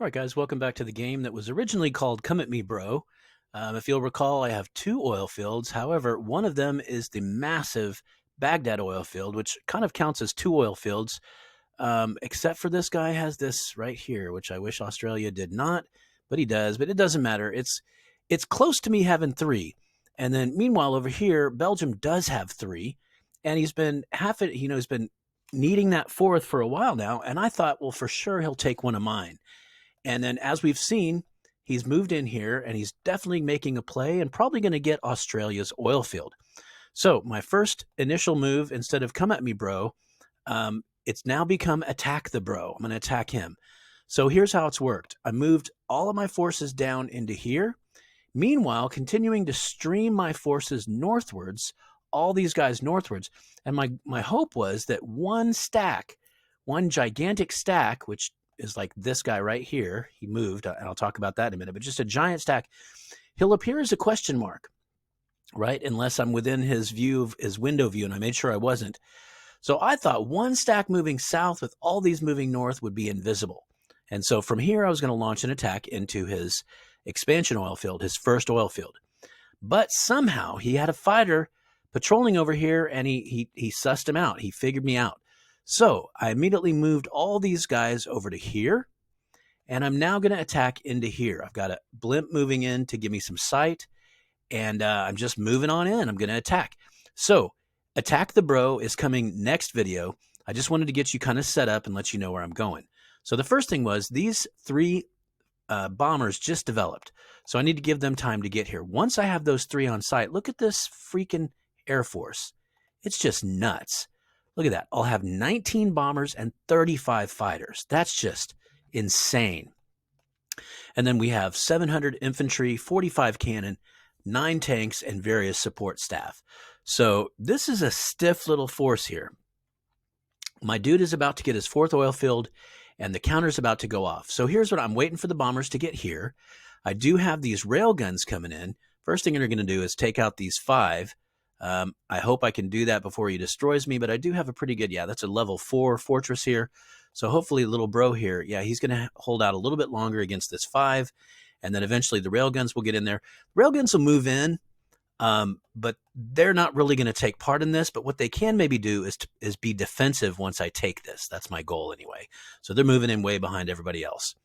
All right, guys, welcome back to the game that was originally called Come At Me, Bro. If you'll recall, I have two oil fields. However, one of them is the massive Baghdad oil field, which kind of counts as two oil fields, except for this guy has this right here, which I wish Australia did not, but he does. But it doesn't matter. It's close to me having three. And then meanwhile, over here, Belgium does have three, and he's been he's been needing that fourth for a while now. And I thought, well, for sure he'll take one of mine. And then, as we've seen, he's moved in here and he's definitely making a play and probably going to get Australia's oil field. So my first initial move, instead of come at me, bro, it's now become attack the bro. I'm going to attack him. So here's how it's worked. I moved all of my forces down into here. Meanwhile, continuing to stream my forces northwards, all these guys northwards. And my hope was that one gigantic stack, which is like this guy right here. He moved, and I'll talk about that in a minute, but just a giant stack. He'll appear as a question mark, right? Unless I'm within his window view, and I made sure I wasn't. So I thought one stack moving south with all these moving north would be invisible. And so from here, I was going to launch an attack into his expansion oil field, his first oil field. But somehow he had a fighter patrolling over here, and he sussed him out. He figured me out. So I immediately moved all these guys over to here, and I'm now going to attack into here. I've got a blimp moving in to give me some sight, and I'm just moving on in. I'm going to attack. So attack the bro is coming next video. I just wanted to get you kind of set up and let you know where I'm going. So the first thing was these three bombers just developed. So I need to give them time to get here. Once I have those three on site, look at this freaking Air Force. It's just nuts. Look at that. I'll have 19 bombers and 35 fighters. That's just insane. And then we have 700 infantry, 45 cannon, 9 tanks, and various support staff. So this is a stiff little force here. My dude is about to get his fourth oil field, and the counter's about to go off. So here's what I'm waiting for the bombers to get here. I do have these rail guns coming in. First thing they're going to do is take out these 5. I hope I can do that before he destroys me, but I do have a pretty good, that's a level 4 fortress here. So hopefully little bro here, he's going to hold out a little bit longer against this 5. And then eventually the railguns will get in there. Railguns will move in, but they're not really going to take part in this. But what they can maybe do is be defensive once I take this. That's my goal anyway. So they're moving in way behind everybody else.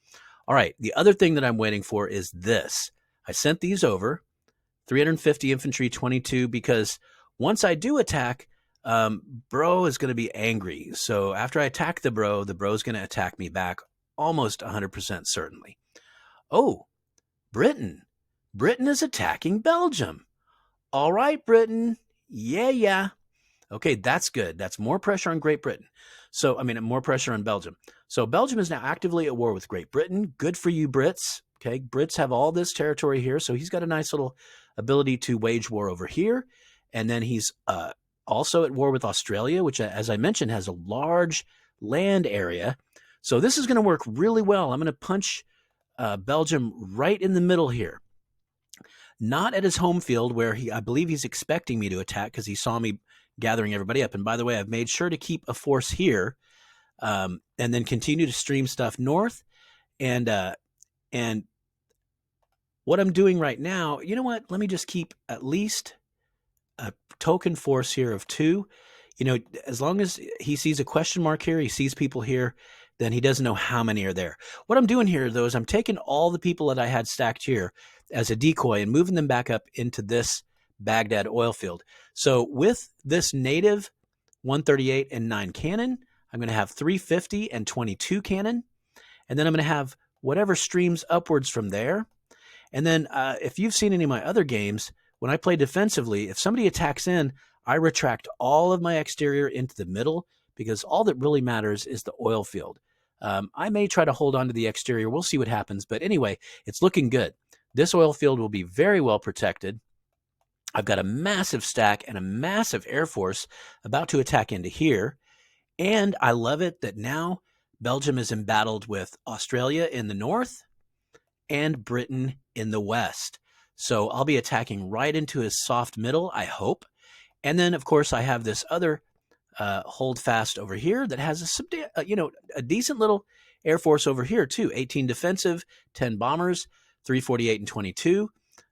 All right, the other thing that I'm waiting for is this. I sent these over. 350 infantry, 22, because once I do attack, bro is going to be angry. So after I attack the bro's going to attack me back almost 100% certainly. Oh, Britain. Britain is attacking Belgium. All right, Britain. Yeah. Okay, that's good. That's more pressure on Great Britain. So, more pressure on Belgium. So Belgium is now actively at war with Great Britain. Good for you, Brits. Okay, Brits have all this territory here, so he's got a nice little ability to wage war over here. And then he's also at war with Australia, which, as I mentioned, has a large land area. So this is going to work really well. I'm going to punch Belgium right in the middle here. Not at his home field where I believe he's expecting me to attack because he saw me gathering everybody up. And by the way, I've made sure to keep a force here and then continue to stream stuff north. And what I'm doing right now, you know what? Let me just keep at least a token force here of 2. As long as he sees a question mark here, he sees people here, then he doesn't know how many are there. What I'm doing here, though, is I'm taking all the people that I had stacked here as a decoy and moving them back up into this Baghdad oil field. So with this native 138 and 9 cannon, I'm going to have 350 and 22 cannon. And then I'm going to have whatever streams upwards from there. And then if you've seen any of my other games, when I play defensively, if somebody attacks in, I retract all of my exterior into the middle because all that really matters is the oil field. I may try to hold on to the exterior. We'll see what happens. But anyway, it's looking good. This oil field will be very well protected. I've got a massive stack and a massive air force about to attack into here. And I love it that now Belgium is embattled with Australia in the north and Britain in the west. So I'll be attacking right into his soft middle, I hope. And then, of course, I have this other hold fast over here that has a decent little Air Force over here too, 18 defensive, 10 bombers, 348 and 22.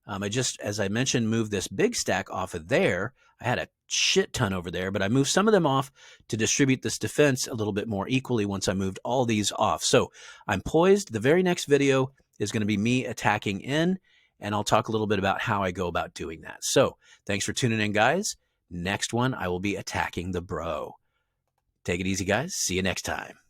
I just, as I mentioned, moved this big stack off of there. I had a shit ton over there, but I moved some of them off to distribute this defense a little bit more equally once I moved all these off. So I'm poised. The very next video is going to be me attacking in, and I'll talk a little bit about how I go about doing that. So thanks for tuning in, guys. Next one, I will be attacking the bro. Take it easy, guys. See you next time.